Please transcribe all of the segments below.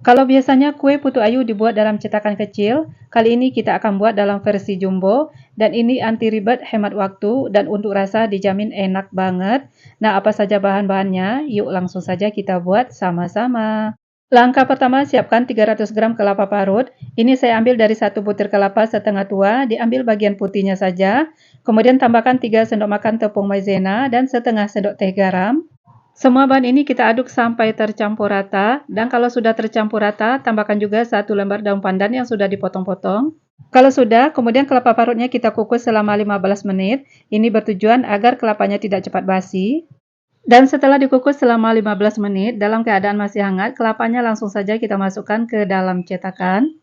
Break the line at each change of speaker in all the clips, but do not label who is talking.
Kalau biasanya kue putu ayu dibuat dalam cetakan kecil, kali ini kita akan buat dalam versi jumbo, dan ini anti ribet, hemat waktu, dan untuk rasa dijamin enak banget. Nah, apa saja bahan-bahannya? Yuk langsung saja kita buat sama-sama. Langkah pertama, siapkan 300 gram kelapa parut. Ini saya ambil dari 1 butir kelapa setengah tua, diambil bagian putihnya saja. Kemudian tambahkan 3 sendok makan tepung maizena dan setengah sendok teh garam. Semua bahan ini kita aduk sampai tercampur rata, dan kalau sudah tercampur rata, tambahkan juga 1 lembar daun pandan yang sudah dipotong-potong. Kalau sudah, kemudian kelapa parutnya kita kukus selama 15 menit. Ini bertujuan agar kelapanya tidak cepat basi. Dan setelah dikukus selama 15 menit, dalam keadaan masih hangat, kelapanya langsung saja kita masukkan ke dalam cetakan.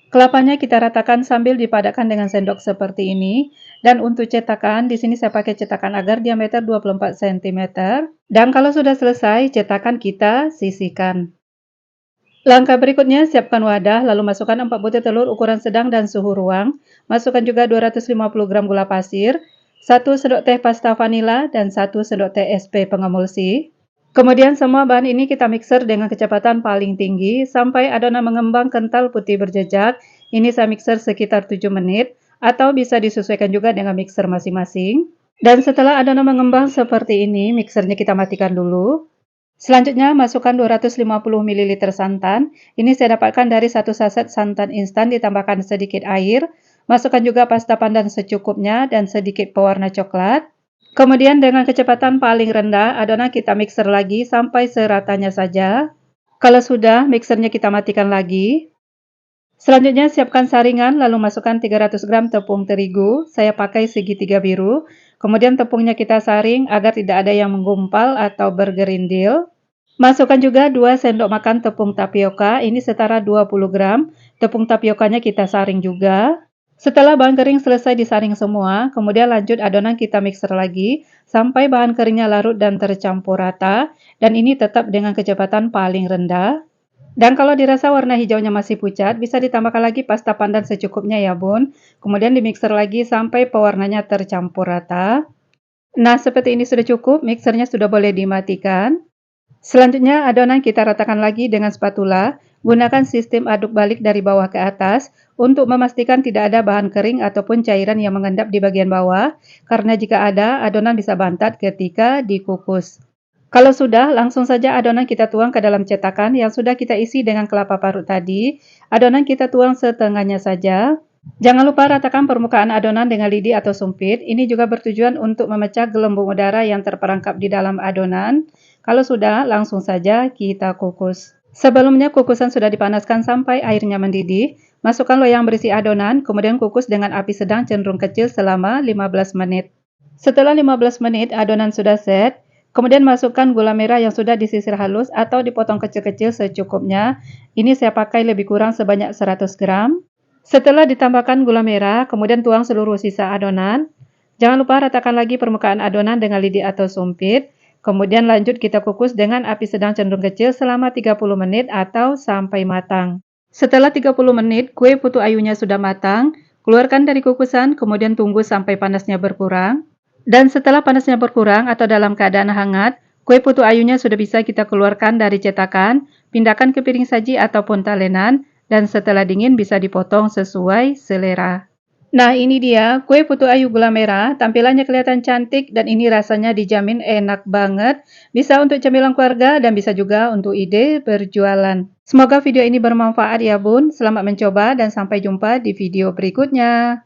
Kelapanya kita ratakan sambil dipadatkan dengan sendok seperti ini. Dan untuk cetakan, di sini saya pakai cetakan agar diameter 24 cm. Dan kalau sudah selesai, cetakan kita sisihkan. Langkah berikutnya, siapkan wadah, lalu masukkan 4 butir telur ukuran sedang dan suhu ruang. Masukkan juga 250 gram gula pasir, 1 sendok teh pasta vanila, dan 1 sendok teh SP pengemulsi. Kemudian semua bahan ini kita mixer dengan kecepatan paling tinggi sampai adonan mengembang kental putih berjejak. Ini saya mixer sekitar 7 menit atau bisa disesuaikan juga dengan mixer masing-masing. Dan setelah adonan mengembang seperti ini, mixernya kita matikan dulu. Selanjutnya masukkan 250 ml santan. Ini saya dapatkan dari 1 saset santan instan ditambahkan sedikit air. Masukkan juga pasta pandan secukupnya dan sedikit pewarna coklat. Kemudian dengan kecepatan paling rendah, adonan kita mixer lagi sampai seratanya saja. Kalau sudah, mixernya kita matikan lagi. Selanjutnya siapkan saringan, lalu masukkan 300 gram tepung terigu. Saya pakai segitiga biru. Kemudian tepungnya kita saring agar tidak ada yang menggumpal atau bergerindil. Masukkan juga 2 sendok makan tepung tapioka, ini setara 20 gram. Tepung tapiokanya kita saring juga. Setelah bahan kering selesai disaring semua, kemudian lanjut adonan kita mixer lagi sampai bahan keringnya larut dan tercampur rata, dan ini tetap dengan kecepatan paling rendah. Dan kalau dirasa warna hijaunya masih pucat, bisa ditambahkan lagi pasta pandan secukupnya ya bun. Kemudian dimixer lagi sampai pewarnanya tercampur rata. Nah, seperti ini sudah cukup, mixernya sudah boleh dimatikan. Selanjutnya adonan kita ratakan lagi dengan spatula. Gunakan sistem aduk balik dari bawah ke atas untuk memastikan tidak ada bahan kering ataupun cairan yang mengendap di bagian bawah, karena jika ada, adonan bisa bantat ketika dikukus. Kalau sudah, langsung saja adonan kita tuang ke dalam cetakan yang sudah kita isi dengan kelapa parut tadi. Adonan kita tuang setengahnya saja. Jangan lupa ratakan permukaan adonan dengan lidi atau sumpit. Ini juga bertujuan untuk memecah gelembung udara yang terperangkap di dalam adonan. Kalau sudah, langsung saja kita kukus. Sebelumnya kukusan sudah dipanaskan sampai airnya mendidih. Masukkan loyang berisi adonan, kemudian kukus dengan api sedang cenderung kecil selama 15 menit. Setelah 15 menit, adonan sudah set. Kemudian masukkan gula merah yang sudah disisir halus atau dipotong kecil-kecil secukupnya. Ini saya pakai lebih kurang sebanyak 100 gram. Setelah ditambahkan gula merah, kemudian tuang seluruh sisa adonan. Jangan lupa ratakan lagi permukaan adonan dengan lidi atau sumpit. Kemudian lanjut kita kukus dengan api sedang cenderung kecil selama 30 menit atau sampai matang. Setelah 30 menit, kue putu ayunya sudah matang. Keluarkan dari kukusan, kemudian tunggu sampai panasnya berkurang. Dan setelah panasnya berkurang atau dalam keadaan hangat, kue putu ayunya sudah bisa kita keluarkan dari cetakan, pindahkan ke piring saji ataupun talenan, dan setelah dingin bisa dipotong sesuai selera. Nah, ini dia kue putu ayu gula merah. Tampilannya kelihatan cantik dan ini rasanya dijamin enak banget. Bisa untuk cemilan keluarga dan bisa juga untuk ide berjualan. Semoga video ini bermanfaat ya bun. Selamat mencoba dan sampai jumpa di video berikutnya.